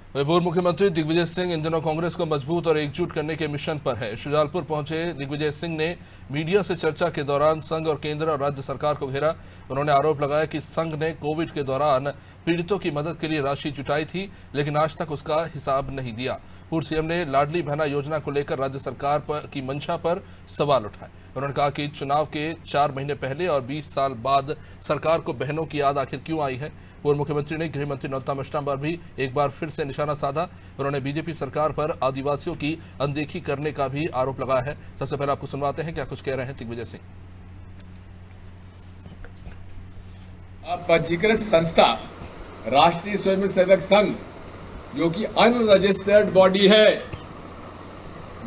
पूर्व मुख्यमंत्री दिग्विजय सिंह इन दिनों कांग्रेस को मजबूत और एकजुट करने के मिशन पर है। शुजालपुर पहुंचे दिग्विजय सिंह ने मीडिया से चर्चा के दौरान संघ और केंद्र और राज्य सरकार को घेरा। उन्होंने आरोप लगाया कि संघ ने कोविड के दौरान पीड़ितों की मदद के लिए राशि जुटाई थी, लेकिन आज तक उसका हिसाब नहीं दिया। पूर्व सीएम ने लाडली बहना योजना को लेकर राज्य सरकार की मंशा पर सवाल उठाए। उन्होंने कहा कि चुनाव के 4 महीने पहले और 20 साल बाद सरकार को बहनों की याद आखिर क्यों आई है। पूर्व मुख्यमंत्री ने गृह मंत्री नरोत्तम मिश्रा पर भी एक बार फिर से निशाना साधा। उन्होंने बीजेपी सरकार पर आदिवासियों की अनदेखी करने का भी आरोप लगाया है। सबसे पहले आपको सुनवाते हैं क्या कुछ कह रहे हैं दिग्विजय सिंह। पंजीकृत संस्था राष्ट्रीय स्वयंसेवक संघ, जो कि अनरजिस्टर्ड बॉडी है,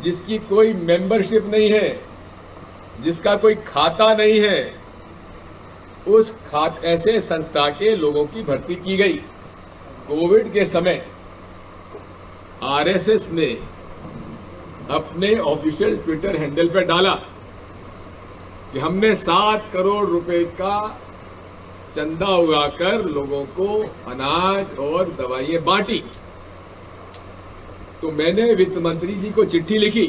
जिसकी कोई मेंबरशिप नहीं है, जिसका कोई खाता नहीं है, उस ऐसे संस्था के लोगों की भर्ती की गई। कोविड के समय आरएसएस ने अपने ऑफिशियल ट्विटर हैंडल पर डाला कि हमने 7 करोड़ रुपए का चंदा उगाकर लोगों को अनाज और दवाइयां बांटी। तो मैंने वित्त मंत्री जी को चिट्ठी लिखी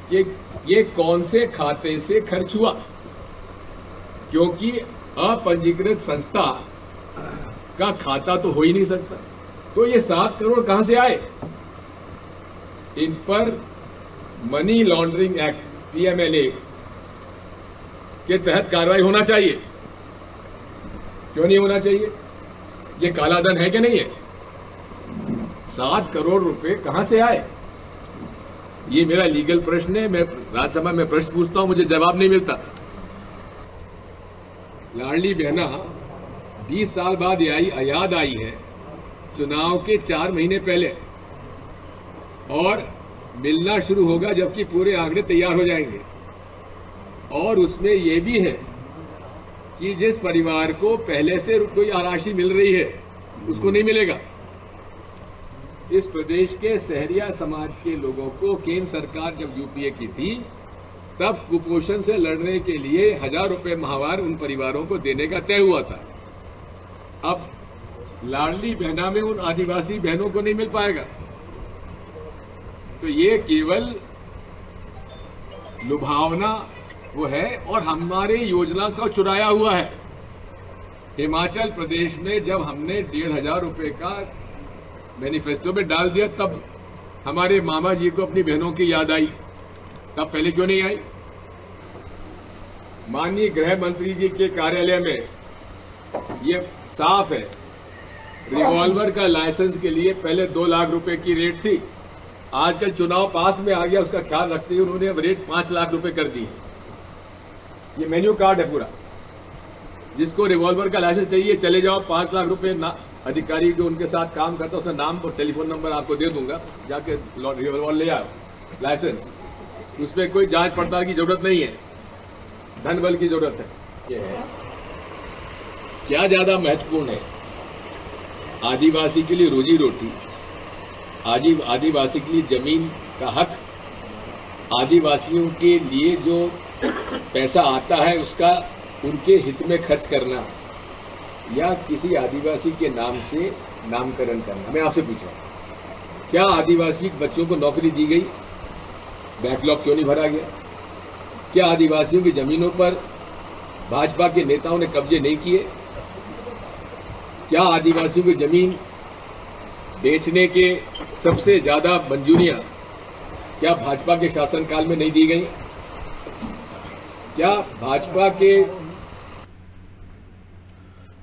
कि ये कौन से खाते से खर्च हुआ, क्योंकि अपंजीकृत संस्था का खाता तो हो ही नहीं सकता। तो ये 7 करोड़ कहां से आए? इन पर मनी लॉन्ड्रिंग एक्ट पीएमएलए के तहत कार्रवाई होना चाहिए। क्यों नहीं होना चाहिए? ये काला धन है कि नहीं है? 7 करोड़ रुपए कहां से आए? ये मेरा लीगल प्रश्न है। मैं राज्यसभा में प्रश्न पूछता हूं, मुझे जवाब नहीं मिलता। लाडली बहना 20 साल बाद याद आई है, चुनाव के 4 महीने पहले, और मिलना शुरू होगा जबकि पूरे आंकड़े तैयार हो जाएंगे। और उसमें यह भी है कि जिस परिवार को पहले से कोई राशि मिल रही है उसको नहीं मिलेगा। इस प्रदेश के सहरिया समाज के लोगों को केंद्र सरकार जब यूपीए की थी, तब कुपोषण से लड़ने के लिए 1000 रुपए माहवार उन परिवारों को देने का तय हुआ था। अब लाडली बहना में उन आदिवासी बहनों को नहीं मिल पाएगा। तो ये केवल लुभावना वो है और हमारे योजना का चुराया हुआ है। हिमाचल प्रदेश में जब हमने 1500 रुपए का मैनिफेस्टो में डाल दिया, तब हमारे मामा जी को अपनी बहनों की याद आई। तब पहले क्यों नहीं आई? माननीय गृह मंत्री जी के कार्यालय में ये साफ है, रिवॉल्वर का लाइसेंस के लिए पहले 2 लाख रुपए की रेट थी। आजकल चुनाव पास में आ गया, उसका ख्याल रखते हुए उन्होंने अब रेट 5 लाख रुपए कर दी है। ये मेन्यू कार्ड है पूरा। जिसको रिवॉल्वर का लाइसेंस चाहिए चले जाओ, 5 लाख रुपए अधिकारी जो उनके साथ काम करता है उसका नाम और टेलीफोन नंबर आपको दे दूंगा, जाके रिवॉल्वर ले आओ लाइसेंस। उसमें कोई जांच पड़ताल की जरूरत नहीं है, धन बल की जरूरत है। ये है क्या ज्यादा महत्वपूर्ण है? आदिवासी के लिए रोजी रोटी, आदिवासी के लिए जमीन का हक, आदिवासियों के लिए जो पैसा आता है उसका उनके हित में खर्च करना, या किसी आदिवासी के नाम से नामकरण करना। मैं आपसे पूछ रहा हूं, क्या आदिवासी बच्चों को नौकरी दी गई? बैकलॉग क्यों नहीं भरा गया? क्या आदिवासियों की जमीनों पर भाजपा के नेताओं ने कब्जे नहीं किए? क्या आदिवासियों की जमीन बेचने के सबसे ज्यादा मंजूरियां क्या भाजपा के शासनकाल में नहीं दी गई? क्या भाजपा के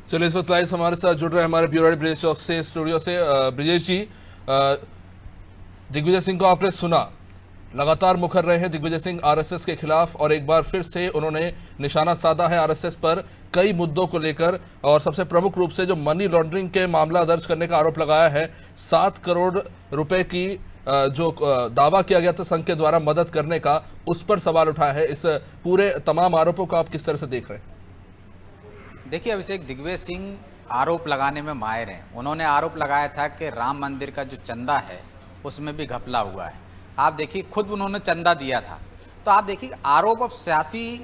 चलिए, इस वक्त लाइव हमारे साथ जुड़ रहे हमारे ब्यूरो ब्रिजेश चौक से स्टूडियो से। ब्रिजेश जी, दिग्विजय सिंह को आपने सुना, लगातार मुखर रहे हैं दिग्विजय सिंह आरएसएस के खिलाफ, और एक बार फिर से उन्होंने निशाना साधा है आरएसएस पर कई मुद्दों को लेकर, और सबसे प्रमुख रूप से जो मनी लॉन्ड्रिंग के मामला दर्ज करने का आरोप लगाया है। 7 करोड़ रुपए की जो दावा किया गया था संघ के द्वारा मदद करने का, उस पर सवाल उठाया है। इस पूरे तमाम आरोपों को आप किस तरह से देख रहे हैं? देखिए अभिषेक, दिग्विजय सिंह आरोप लगाने में माहिर हैं। उन्होंने आरोप लगाया था कि राम मंदिर का जो चंदा है उसमें भी घपला हुआ है। आप देखिए, खुद उन्होंने चंदा दिया था। तो आप देखिए, आरोप अब सियासी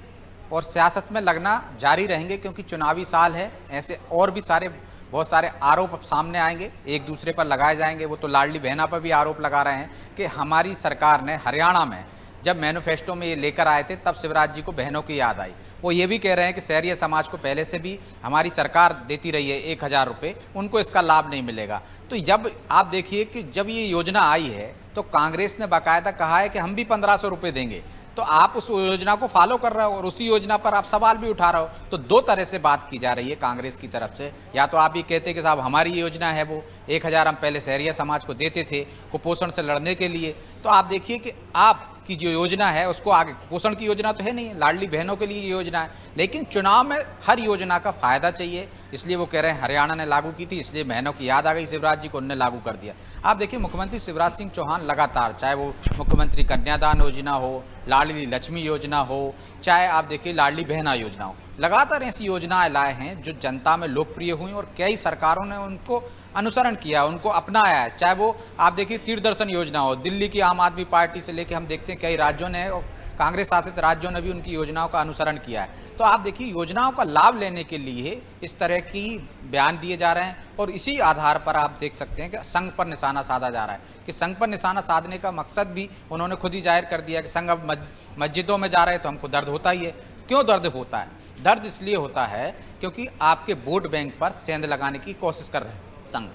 और सियासत में लगना जारी रहेंगे, क्योंकि चुनावी साल है। ऐसे और भी सारे बहुत सारे आरोप अब सामने आएंगे, एक दूसरे पर लगाए जाएंगे। वो तो लाडली बहना पर भी आरोप लगा रहे हैं कि हमारी सरकार ने हरियाणा में जब मैनिफेस्टो में ये लेकर आए थे तब शिवराज जी को बहनों की याद आई। वो ये भी कह रहे हैं कि शहरी समाज को पहले से भी हमारी सरकार देती रही है 1000 रुपये, उनको इसका लाभ नहीं मिलेगा। तो जब आप देखिए कि जब ये योजना आई है तो कांग्रेस ने बाकायदा कहा है कि हम भी 1500 रुपये देंगे, तो आप उस योजना को फॉलो कर रहे हो और उसी योजना पर आप सवाल भी उठा रहे हो। तो दो तरह से बात की जा रही है कांग्रेस की तरफ से। या तो आप ये कहते कि साहब हमारी योजना है वो 1000 हम पहले शहरिया समाज को देते थे कुपोषण से लड़ने के लिए, तो आप देखिए कि आप की जो योजना है उसको आगे, पोषण की योजना तो है नहीं, लाडली बहनों के लिए ये योजना है, लेकिन चुनाव में हर योजना का फायदा चाहिए, इसलिए वो कह रहे हैं हरियाणा ने लागू की थी इसलिए बहनों की याद आ गई शिवराज जी को, उन्होंने लागू कर दिया। आप देखिए मुख्यमंत्री शिवराज सिंह चौहान लगातार, चाहे वो मुख्यमंत्री कन्यादान योजना हो, लाडली लक्ष्मी योजना हो, चाहे आप देखिए लाडली बहना योजना हो, लगातार ऐसी योजनाएं लाए हैं जो जनता में लोकप्रिय हुई और कई सरकारों ने उनको अनुसरण किया, उनको अपनाया है। चाहे वो आप देखिए तीर्थ दर्शन योजना हो, दिल्ली की आम आदमी पार्टी से लेकर हम देखते हैं कई राज्यों ने और कांग्रेस शासित राज्यों ने भी उनकी योजनाओं का अनुसरण किया है। तो आप देखिए योजनाओं का लाभ लेने के लिए इस तरह की बयान दिए जा रहे हैं और इसी आधार पर आप देख सकते हैं कि संघ पर निशाना साधा जा रहा है, कि संघ पर निशाना साधने का मकसद भी उन्होंने खुद ही जाहिर कर दिया कि संघ अब मस्जिदों में जा रहे हैं तो हमको दर्द होता ही है। क्यों दर्द होता है? दर्द इसलिए होता है क्योंकि आपके वोट बैंक पर सेंध लगाने की कोशिश कर रहे हैं संघ।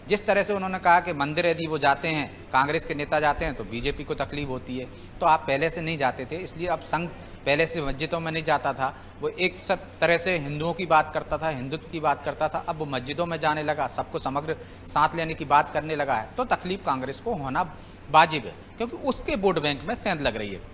जिस तरह से उन्होंने कहा कि मंदिर यदि वो जाते हैं, कांग्रेस के नेता जाते हैं तो बीजेपी को तकलीफ होती है, तो आप पहले से नहीं जाते थे, इसलिए अब संघ पहले से मस्जिदों में नहीं जाता था, वो एक सब तरह से हिंदुओं की बात करता था, हिंदुत्व की बात करता था, अब वो मस्जिदों में जाने लगा, सबको समग्र साथ लेने की बात करने लगा है, तो तकलीफ कांग्रेस को होना वाजिब है क्योंकि उसके वोट बैंक में सेंध लग रही है।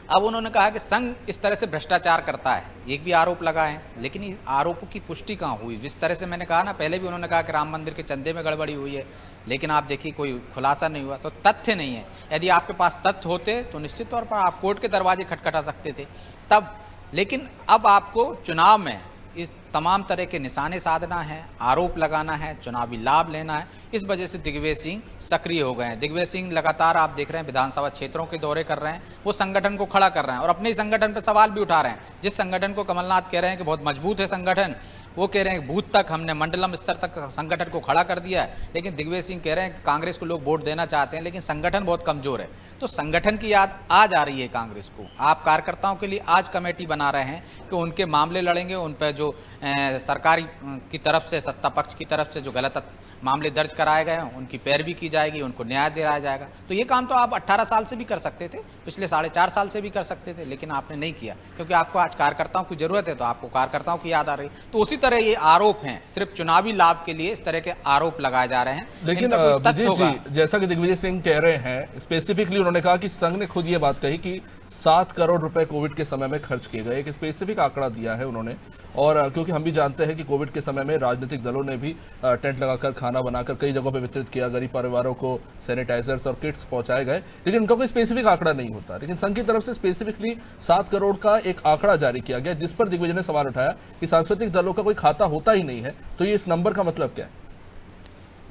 अब उन्होंने कहा कि संघ इस तरह से भ्रष्टाचार करता है, एक भी आरोप लगा है, लेकिन इस आरोपों की पुष्टि कहाँ हुई? जिस तरह से मैंने कहा ना, पहले भी उन्होंने कहा कि राम मंदिर के चंदे में गड़बड़ी हुई है, लेकिन आप देखिए कोई खुलासा नहीं हुआ, तो तथ्य नहीं है। यदि आपके पास तथ्य होते तो निश्चित तौर पर आप कोर्ट के दरवाजे खटखटा सकते थे तब, लेकिन अब आपको चुनाव में इस तमाम तरह के निशाने साधना है, आरोप लगाना है, चुनावी लाभ लेना है। इस वजह से दिग्विजय सिंह सक्रिय हो गए हैं। दिग्विजय सिंह लगातार आप देख रहे हैं विधानसभा क्षेत्रों के दौरे कर रहे हैं, वो संगठन को खड़ा कर रहे हैं और अपने ही संगठन पर सवाल भी उठा रहे हैं। जिस संगठन को कमलनाथ कह रहे हैं कि बहुत मजबूत है संगठन, वो कह रहे हैं बूथ तक हमने मंडलम स्तर तक संगठन को खड़ा कर दिया है, लेकिन दिग्विजय सिंह कह रहे हैं कि कांग्रेस को लोग वोट देना चाहते हैं लेकिन संगठन बहुत कमजोर है। तो संगठन की याद आज आ रही है कांग्रेस को। आप कार्यकर्ताओं के लिए आज कमेटी बना रहे हैं कि उनके मामले लड़ेंगे, उन पर जो सरकारी की तरफ से, सत्ता पक्ष की तरफ से जो गलत मामले दर्ज कराए गए हैं उनकी पैरवी की जाएगी, उनको न्याय दिलाया जाएगा। तो ये काम तो आप 18 साल से भी कर सकते थे, पिछले 4.5 साल से भी कर सकते थे, लेकिन आपने नहीं किया क्योंकि आपको आज कार्यकर्ताओं की जरूरत है, तो आपको कार्यकर्ताओं की याद आ रही। तो उसी तरह ये आरोप हैं, सिर्फ चुनावी लाभ के लिए इस तरह के आरोप लगाए जा रहे हैं। लेकिन विजय जी, जैसा कि दिग्विजय सिंह कह रहे हैं, स्पेसिफिकली उन्होंने कहा कि संघ ने खुद ये बात कही कि 7 करोड़ रुपए कोविड के समय में खर्च किए गए, एक स्पेसिफिक आंकड़ा दिया है उन्होंने। और क्योंकि हम भी जानते हैं कि कोविड के समय में राजनीतिक दलों ने भी टेंट लगाकर, खाना बनाकर कई जगहों पे वितरित किया, गरीब परिवारों को सैनिटाइजर्स और किट्स पहुंचाए गए, लेकिन उनका कोई स्पेसिफिक आंकड़ा नहीं होता। लेकिन संघ की तरफ से स्पेसिफिकली 7 करोड़ का एक आंकड़ा जारी किया गया, जिस पर दिग्विजय ने सवाल उठाया कि सांस्कृतिक दलों का कोई खाता होता ही नहीं है, तो ये इस नंबर का मतलब क्या है?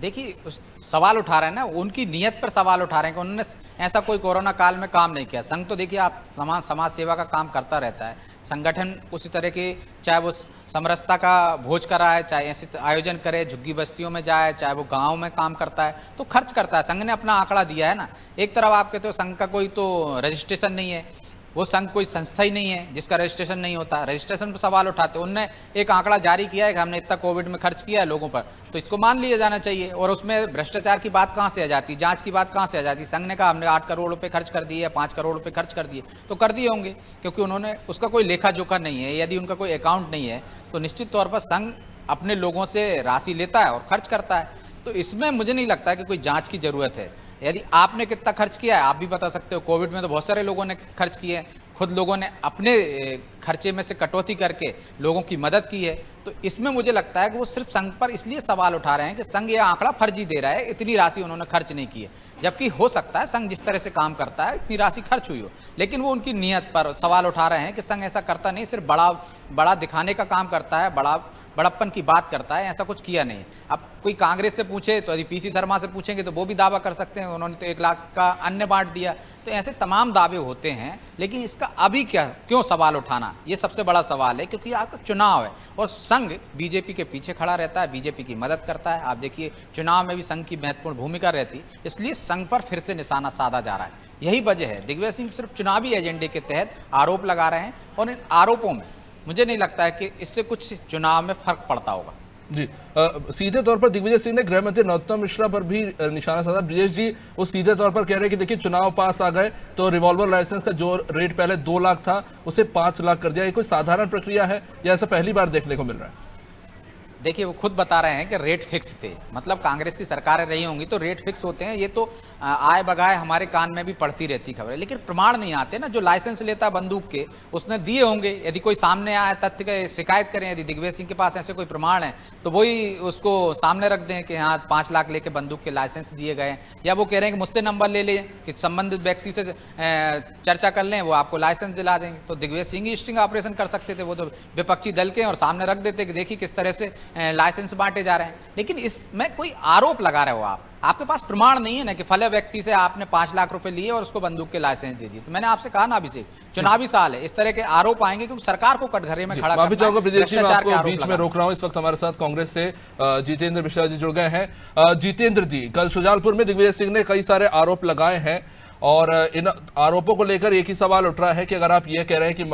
देखिए, सवाल उठा रहे हैं ना, उनकी नीयत पर सवाल उठा रहे हैं कि उन्होंने ऐसा कोई कोरोना काल में काम नहीं किया। संघ तो देखिए आप समाज सेवा का काम करता रहता है, संगठन उसी तरह के, चाहे वो समरसता का भोज कराए, चाहे ऐसे आयोजन करे, झुग्गी बस्तियों में जाए, चाहे वो गाँव में काम करता है, तो खर्च करता है। संघ ने अपना आंकड़ा दिया है ना। एक तरफ आप कहते हो संघ का कोई तो रजिस्ट्रेशन नहीं है, वो संघ कोई संस्था ही नहीं है जिसका रजिस्ट्रेशन नहीं होता, रजिस्ट्रेशन पर सवाल उठाते। उनने एक आंकड़ा जारी किया है कि हमने इतना कोविड में खर्च किया है लोगों पर, तो इसको मान लिया जाना चाहिए। और उसमें भ्रष्टाचार की बात कहाँ से आ जाती, जांच की बात कहाँ से आ जाती? संघ ने कहा हमने 8 करोड़ रुपए खर्च कर दिए, 5 करोड़ रुपए खर्च कर दिए, तो कर दिए होंगे क्योंकि उन्होंने उसका कोई लेखा जोखा नहीं है। यदि उनका कोई अकाउंट नहीं है तो निश्चित तौर पर संघ अपने लोगों से राशि लेता है और खर्च करता है। तो इसमें मुझे नहीं लगता कि कोई जांच की जरूरत है। यदि आपने कितना खर्च किया है आप भी बता सकते हो। कोविड में तो बहुत सारे लोगों ने खर्च किए हैं, खुद लोगों ने अपने खर्चे में से कटौती करके लोगों की मदद की है। तो इसमें मुझे लगता है कि वो सिर्फ संघ पर इसलिए सवाल उठा रहे हैं कि संघ यह आंकड़ा फर्जी दे रहा है, इतनी राशि उन्होंने खर्च नहीं की है, जबकि हो सकता है संघ जिस तरह से काम करता है इतनी राशि खर्च हुई हो, लेकिन वो उनकी नीयत पर सवाल उठा रहे हैं कि संघ ऐसा करता नहीं, सिर्फ बड़ा दिखाने का काम करता है, बड़ा बड़प्पन की बात करता है, ऐसा कुछ किया नहीं। अब कोई कांग्रेस से पूछे तो यदि पीसी शर्मा से पूछेंगे तो वो भी दावा कर सकते हैं उन्होंने तो 1 लाख का अन्न बांट दिया। तो ऐसे तमाम दावे होते हैं, लेकिन इसका अभी क्या क्यों सवाल उठाना, ये सबसे बड़ा सवाल है, क्योंकि आपका चुनाव है और संघ बीजेपी के पीछे खड़ा रहता है, बीजेपी की मदद करता है। आप देखिए चुनाव में भी संघ की महत्वपूर्ण भूमिका रहती, इसलिए संघ पर फिर से निशाना साधा जा रहा है। यही वजह है दिग्विजय सिंह सिर्फ चुनावी एजेंडे के तहत आरोप लगा रहे हैं और इन आरोपों में मुझे नहीं लगता है कि इससे कुछ चुनाव में फर्क पड़ता होगा। जी सीधे तौर पर दिग्विजय सिंह ने गृह मंत्री नरोत्तम मिश्रा पर भी निशाना साधा। ब्रिजेश जी वो सीधे तौर पर कह रहे हैं कि देखिए चुनाव पास आ गए तो रिवॉल्वर लाइसेंस का जो रेट पहले 2 लाख था उसे 5 लाख कर दिया। ये कोई साधारण प्रक्रिया है या ऐसा पहली बार देखने को मिल रहा है? देखिए वो खुद बता रहे हैं कि रेट फिक्स थे, मतलब कांग्रेस की सरकारें रही होंगी तो रेट फिक्स होते हैं। ये तो आए बगाए हमारे कान में भी पड़ती रहती खबरें, लेकिन प्रमाण नहीं आते ना। जो लाइसेंस लेता है बंदूक के उसने दिए होंगे, यदि कोई सामने आए तथ्य के शिकायत करें, यदि दिग्विजय सिंह के पास ऐसे कोई प्रमाण है तो वही उसको सामने रख दें कि हाँ 5 लाख लेके बंदूक के लाइसेंस दिए गए, या वो कह रहे हैं कि मुझसे नंबर ले लें कि संबंधित व्यक्ति से चर्चा कर लें, वो आपको लाइसेंस दिला देंगे। तो दिग्विजय सिंह ही स्टिंग ऑपरेशन कर सकते थे, वो तो विपक्षी दल के और सामने रख देते कि देखिए किस तरह से लाइसेंस बांटे जा रहे हैं। लेकिन इसमें कोई आरोप लगा रहे हो आपके पास प्रमाण नहीं है ना कि फला व्यक्ति से आपने 5 लाख रुपए लिए और उसको बंदूक के लाइसेंस दे दिए। तो मैंने आपसे कहा ना अभिषेक, चुनावी साल है, इस तरह के आरोप आएंगे क्योंकि सरकार को कटघरे में खड़ा माफी चाहूंगा ब्रिजेश जी, मैं भ्रष्टाचार के आपको आरोप बीच में लगा रोक रहा हूं। इस वक्त हमारे साथ कांग्रेस से जितेंद्र मिश्रा जी जुड़ गए हैं। जितेंद्र जी, कल शुजालपुर में दिग्विजय सिंह ने कई सारे आरोप लगाए हैं और इन आरोपों को लेकर एक ही सवाल उठ रहा है कि अगर आप ये कह रहे हैं कि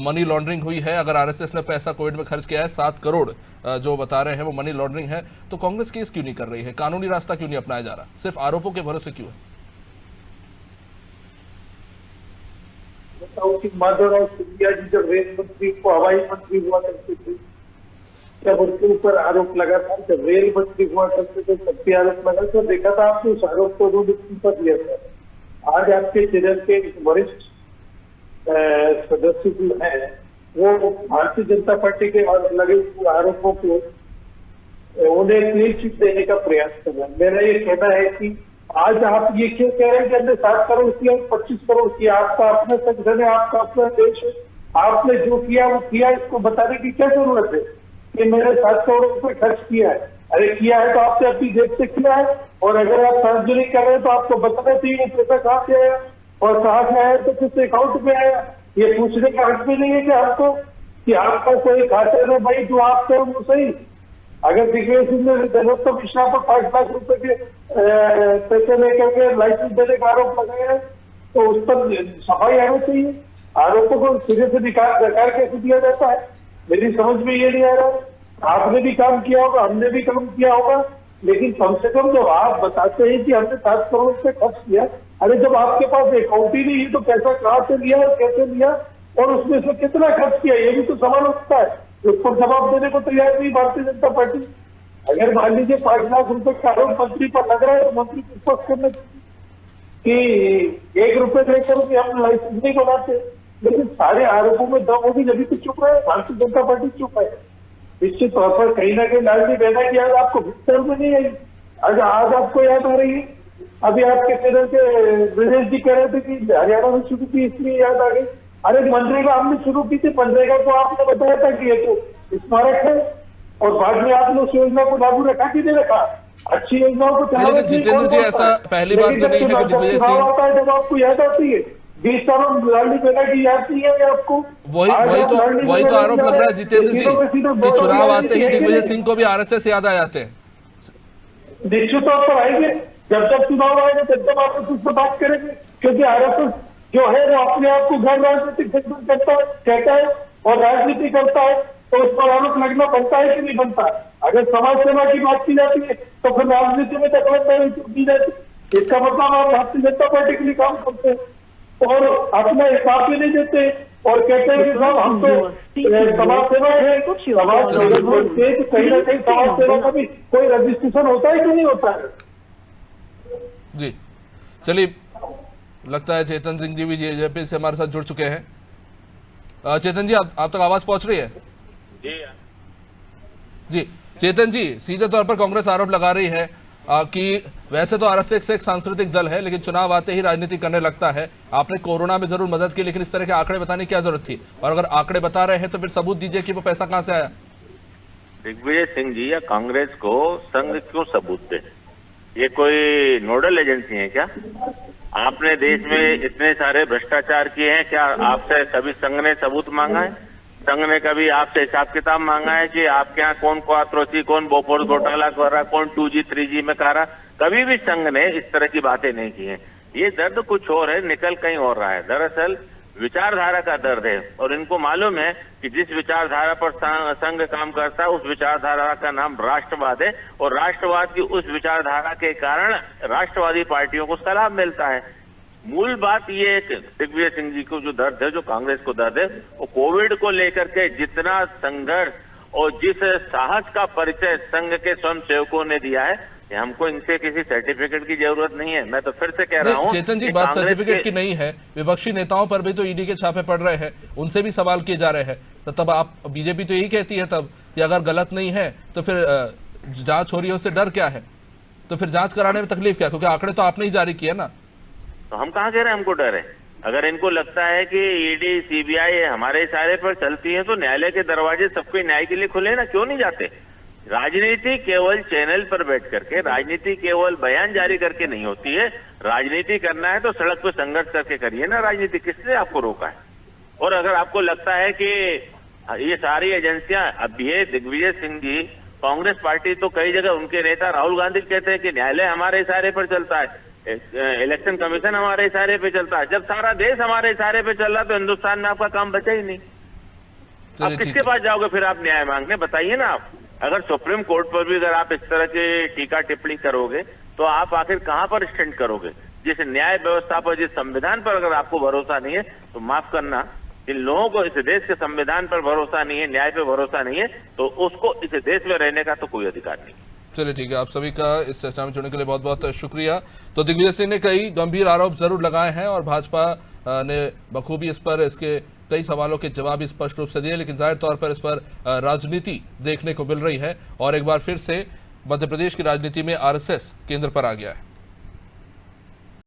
मनी लॉन्ड्रिंग हुई है, अगर आरएसएस ने पैसा कोविड में खर्च किया है 7 करोड़ जो बता रहे हैं वो मनी लॉन्ड्रिंग है, तो कांग्रेस केस क्यों नहीं कर रही है? कानूनी रास्ता क्यों नहीं अपनाया जा रहा? सिर्फ आरोपों के भरोसे क्यों है? माधवराव सिंधिया जी जब रेल मंत्री को हवाई मंत्री हुआ करते थे, जब उनके ऊपर आरोप लगा था, जब रेल मंत्री हुआ करते थे तब भी आरोप लगा था, देखा था आपने उस आरोप को उन्होंने इस्तीफा दिया था। आज आपके चैनल के वरिष्ठ सदस्य जो है वो भारतीय जनता पार्टी के और लगे हुए आरोपों को उन्हें क्लीन चिट देने का प्रयास कर रहे हैं। मेरा ये कहना है कि आज आप ये क्यों कह रहे हैं कि हमने 7 करोड़ किया, 25 करोड़ किया? आपका अपना संगठन है, आपका अपना देश है, आपने जो किया वो किया, इसको बताने की क्या जरूरत है कि मैंने 7 करोड़ रुपए खर्च किया है? अरे किया है तो आपने अपनी जेब से किया है, और अगर आप सार्वजनिक कर रहे हैं तो आपको बताना चाहिए वो पैसा कहाँ से आया और कहाँ से आया, तो किस अकाउंट में आया। ये पूछने का हक भी नहीं है कि आपको कि आपका कोई खाते में भाई जो आप करो वो सही। अगर दिग्विजय सिंह ने नरोत्तम मिश्रा पर 5 लाख रुपए के पैसे लेकर के लाइसेंस देने का आरोप लगाया है तो उस पर सफाई आना चाहिए। आरोपों को सिरे से नकार कैसे दिया जाता है, मेरी समझ में ये नहीं आ रहा। आपने भी काम किया होगा, हमने भी काम किया होगा, लेकिन कम से कम जब आप बताते हैं कि हमने 7 करोड़ रुपए खर्च किया, अरे जब आपके पास अकाउंट ही नहीं है तो पैसा कहाँ से लिया और कैसे लिया और उसमें से कितना खर्च किया, ये भी तो सवाल उठता है। उस पर जवाब देने को तैयार नहीं भारतीय जनता पार्टी। अगर मान लीजिए 5 लाख रुपए का आरोप मंत्री पर लग रहा है तो मंत्री को स्पष्ट करना कि 1 रुपए देकर के हम लाइसेंस नहीं बनाते, लेकिन सारे आरोपों में दम होगी जब तो चुप रहे, भारतीय जनता पार्टी चुप है। निश्चित तौर पर कहीं ना कहीं लालजी बहना की याद आपको भीतर में नहीं आई, आज आपको याद आ रही है। अभी आपके चैनल के ब्रिजेश जी कह रहे थे कि हरियाणा में शुरू की इसलिए याद आ गई। अरे मनरेगा हमने शुरू की थी, मनरेगा को आपने बताया था कि ये तो स्मारक है और बाद में आपने उस योजना को लागू रखा कि नहीं रखा। अच्छी योजनाओं को चलाने लेकिन जितेंद्र जी ऐसा पहली बार तो नहीं है कि दिग्विजय सिंह आता है जब आपको याद आती है 20 सालों लालजी बहना की याद नहीं है आपको। वही तो आरोप लग रहा है जितेंद्र जी कि चुनाव आते ही दिग्विजय सिंह को भी आरएसएस याद आ जाते हैं। निश्चित तौर पर आएंगे, जब तक चुनाव आएगा तब तक आप उस पर बात करेंगे, क्योंकि आरएसएस जो है वो अपने आप को गैर राजनीतिक करता है, कहता है और राजनीति करता है, तो उस पर आरोप लगना बनता है कि नहीं बनता। अगर समाज सेवा की बात की जाती है तो फिर राजनीति में दखलंदाजी की जाती है। इसका मतलब आप भारतीय जनता पार्टी के लिए काम करते हैं और अपना हिसाब भी नहीं देते और कहते हैं कि साहब हम तो समाज सेवा है, समाज कहीं ना कहीं समाज सेवा का भी कोई रजिस्ट्रेशन होता है कि नहीं होता है। जी चलिए, लगता है चेतन सिंह जी भी जेजेपी से हमारे साथ जुड़ चुके हैं। चेतन जी आप तक आवाज पहुंच रही है? जी चेतन जी, सीधे तौर पर कांग्रेस आरोप लगा रही है कि वैसे तो आरएसएस एक सांस्कृतिक दल है लेकिन चुनाव आते ही राजनीति करने लगता है। आपने कोरोना में जरूर मदद की, लेकिन इस तरह के आंकड़े बताने की क्या जरूरत थी? और अगर आंकड़े बता रहे हैं तो फिर सबूत दीजिए कि वो पैसा कहां से आया। दिग्विजय सिंह जी या कांग्रेस को संघ क्यों सबूत दे? ये कोई नोडल एजेंसी है क्या? आपने देश में इतने सारे भ्रष्टाचार किए हैं, क्या आपसे कभी संघ ने सबूत मांगा है? संघ ने कभी आपसे हिसाब किताब मांगा है कि आपके यहाँ कौन क्वात्रोची, कौन बोफोर्स घोटाला कर रहा, कौन 2G 3G में कर रहा? कभी भी संघ ने इस तरह की बातें नहीं की हैं। ये दर्द कुछ और है, निकल कहीं और रहा है। दरअसल विचारधारा का दर्द है और इनको मालूम है कि जिस विचारधारा पर संघ काम करता है उस विचारधारा का नाम राष्ट्रवाद है और राष्ट्रवाद की उस विचारधारा के कारण राष्ट्रवादी पार्टियों को उसका लाभ मिलता है। मूल बात ये है कि दिग्विजय सिंह जी को जो दर्द है, जो कांग्रेस को दर्द है, वो कोविड को लेकर के जितना संघर्ष और जिस साहस का परिचय संघ के स्वयं सेवकों ने दिया है, हमको इनसे किसी सर्टिफिकेट की जरूरत नहीं है। मैं तो फिर से कह रहा हूं, चेतन जी, बात सर्टिफिकेट की नहीं है। विपक्षी नेताओं पर भी तो ईडी के छापे पड़ रहे हैं, उनसे भी सवाल किए जा रहे हैं। तो तब आप, बीजेपी तो यही कहती है तब कि अगर गलत नहीं है तो फिर जांच हो रही है, उससे डर क्या है? तो फिर जांच कराने में तकलीफ क्या? क्योंकि आंकड़े तो आपने ही जारी किए ना। तो हम कहाँ कह रहे हैं हमको डर है? अगर इनको लगता है कि ईडी सीबीआई हमारे इशारे पर चलती है तो न्यायालय के दरवाजे सबके न्याय के लिए खुले ना, क्यों नहीं जाते? राजनीति केवल चैनल पर बैठ करके, राजनीति केवल बयान जारी करके नहीं होती है। राजनीति करना है तो सड़क पे संघर्ष करके करिए ना राजनीति। किसने आपको रोका है? और अगर आपको लगता है कि ये सारी एजेंसियां, अब ये दिग्विजय सिंह जी, कांग्रेस पार्टी तो कई जगह उनके नेता राहुल गांधी कहते हैं कि न्यायालय हमारे इशारे पर चलता है, इलेक्शन कमीशन हमारे इशारे पे चलता है। जब सारा देश हमारे इशारे पे चल रहा तो हिंदुस्तान में आपका काम बचा ही नहीं। आप किसके पास जाओगे फिर आप न्याय मांगने? बताइए ना आप। अगर सुप्रीम कोर्ट पर भी अगर आप इस तरह की टीका टिप्पणी करोगे तो आप आखिर कहां पर स्टैंड करोगे? जिस न्याय व्यवस्था पर, जिस संविधान पर अगर आपको भरोसा नहीं है तो माफ करना, इन लोगों को इस देश के संविधान पर भरोसा नहीं है, न्याय पर भरोसा नहीं है, तो उसको इस देश में रहने का तो कोई अधिकार नहीं। चलिए ठीक है, आप सभी का इस चर्चा में जुड़ने के लिए बहुत बहुत शुक्रिया। तो दिग्विजय सिंह ने कई गंभीर आरोप जरूर लगाए हैं और भाजपा ने बखूबी इस पर, इसके कई सवालों के जवाब स्पष्ट रूप से दिए, लेकिन जाहिर तौर पर इस पर राजनीति देखने को मिल रही है और एक बार फिर से मध्य प्रदेश की राजनीति में आरएसएस केंद्र पर आ गया है।